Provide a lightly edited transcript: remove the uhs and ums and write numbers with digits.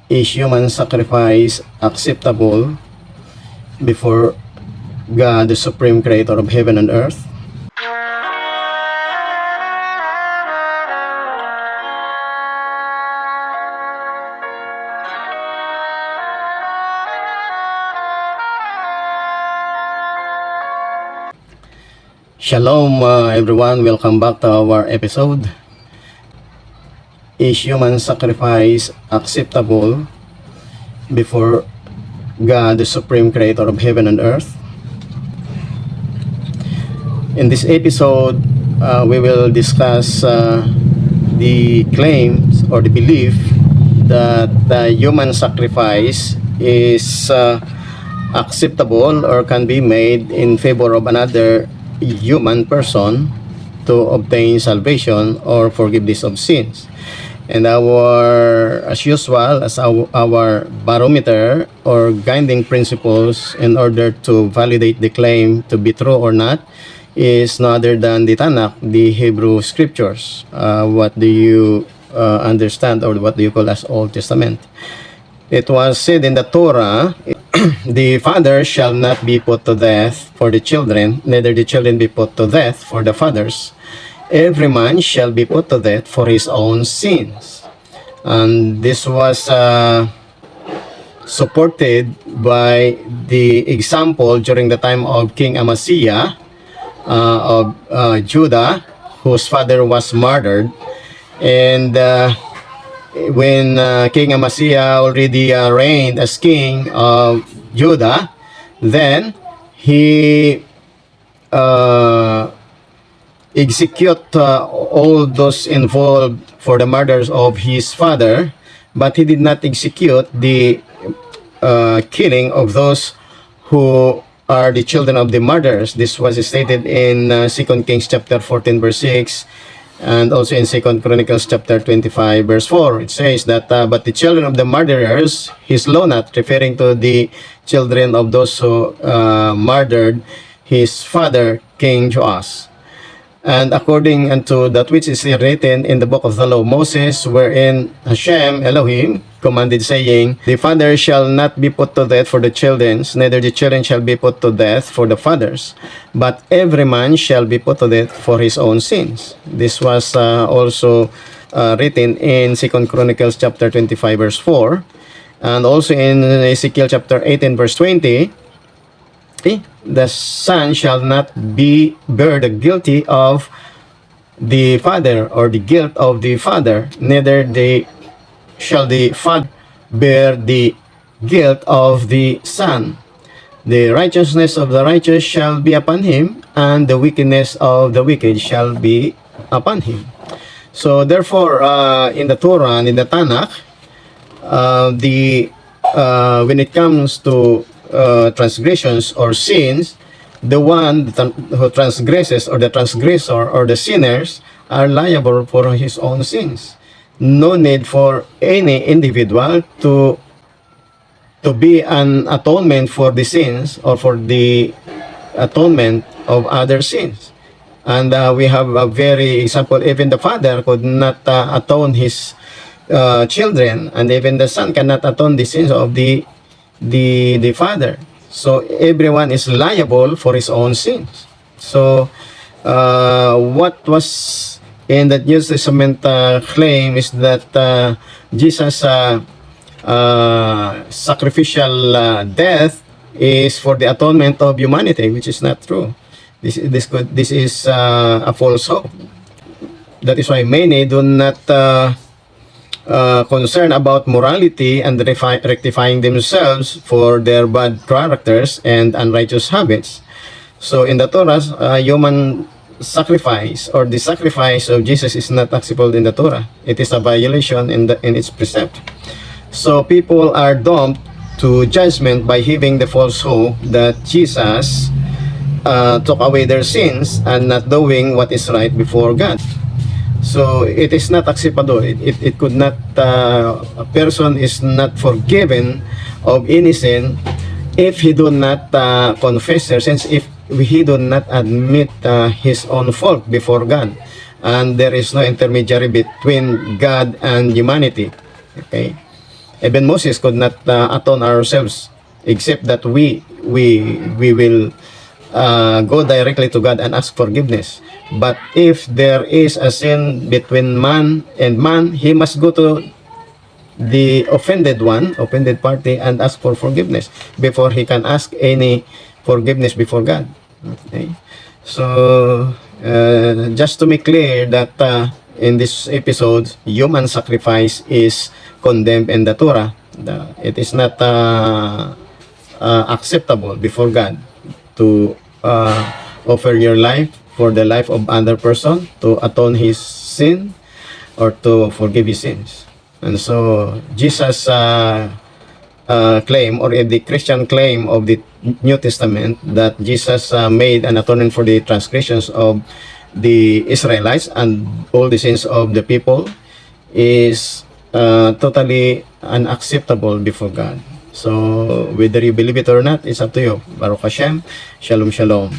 Is human sacrifice acceptable before God, the supreme creator of heaven and earth? Shalom everyone, welcome back to our episode. Is human sacrifice acceptable before God, the supreme creator of heaven and earth? In this episode, we will discuss the claims or the belief that human sacrifice is acceptable or can be made in favor of another human person to obtain salvation or forgiveness of sins. And as usual, our barometer or guiding principles in order to validate the claim to be true or not is no other than the Tanakh, the Hebrew scriptures. What do you understand, or what do you call as Old Testament? It was said in the Torah, the father shall not be put to death for the children, neither the children be put to death for the fathers. Every man shall be put to death for his own sins. And this was supported by the example during the time of King Amaziah of Judah, whose father was murdered. And when King Amaziah already reigned as king of Judah, then he execute all those involved for the murders of his father, but he did not execute the killing of those who are the children of the murderers. This was stated in 2 Kings chapter 14 verse 6, and also in 2 Chronicles chapter 25 verse 4. It says that but the children of the murderers he slew not, referring to the children of those who murdered his father King Joash. And according unto that which is written in the book of the law of Moses, wherein Hashem Elohim commanded, saying, the father shall not be put to death for the children, neither the children shall be put to death for the fathers, but every man shall be put to death for his own sins. This was also written in 2 Chronicles chapter 25 verse 4, and also in Ezekiel chapter 18 verse 20. The son shall not bear the guilty of the father, or the guilt of the father, neither shall the father bear the guilt of the son. The righteousness of the righteous shall be upon him, and the wickedness of the wicked shall be upon him. So therefore, in the Torah and in the Tanakh, when it comes to transgressions or sins, the one who transgresses, or the transgressor, or the sinners, are liable for his own sins. No need for any individual to be an atonement for the sins, or for the atonement of other sins. And we have a very example, even the father could not atone his children, and even the son cannot atone the sins of the father. So everyone is liable for his own sins. So what was in the New Testament claim is that Jesus sacrificial death is for the atonement of humanity, which is not true. This is a false hope. That is why many do not concern about morality and rectifying themselves for their bad characters and unrighteous habits. So in the Torah, human sacrifice, or the sacrifice of Jesus, is not acceptable in the Torah. It is a violation in its precept. So people are doomed to judgment by having the false hope that Jesus took away their sins and not doing what is right before God. So it is not acceptable. It could not, a person is not forgiven of any sin if he do not confess their sins, if he do not admit his own fault before God, and there is no intermediary between God and humanity. Okay, Even Moses could not atone ourselves, except that we will go directly to God and ask forgiveness. But if there is a sin between man and man, he must go to the offended party, and ask for forgiveness before he can ask any forgiveness before God. Okay? So, just to make clear that in this episode, human sacrifice is condemned in the Torah. It is not acceptable before God to offer your life for the life of other person, to atone his sin or to forgive his sins. And so Jesus claim, or the Christian claim of the New Testament, that Jesus made an atonement for the transgressions of the Israelites and all the sins of the people, is totally unacceptable before God. So whether you believe it or not, it's up to you. Baruch Hashem. Shalom, shalom.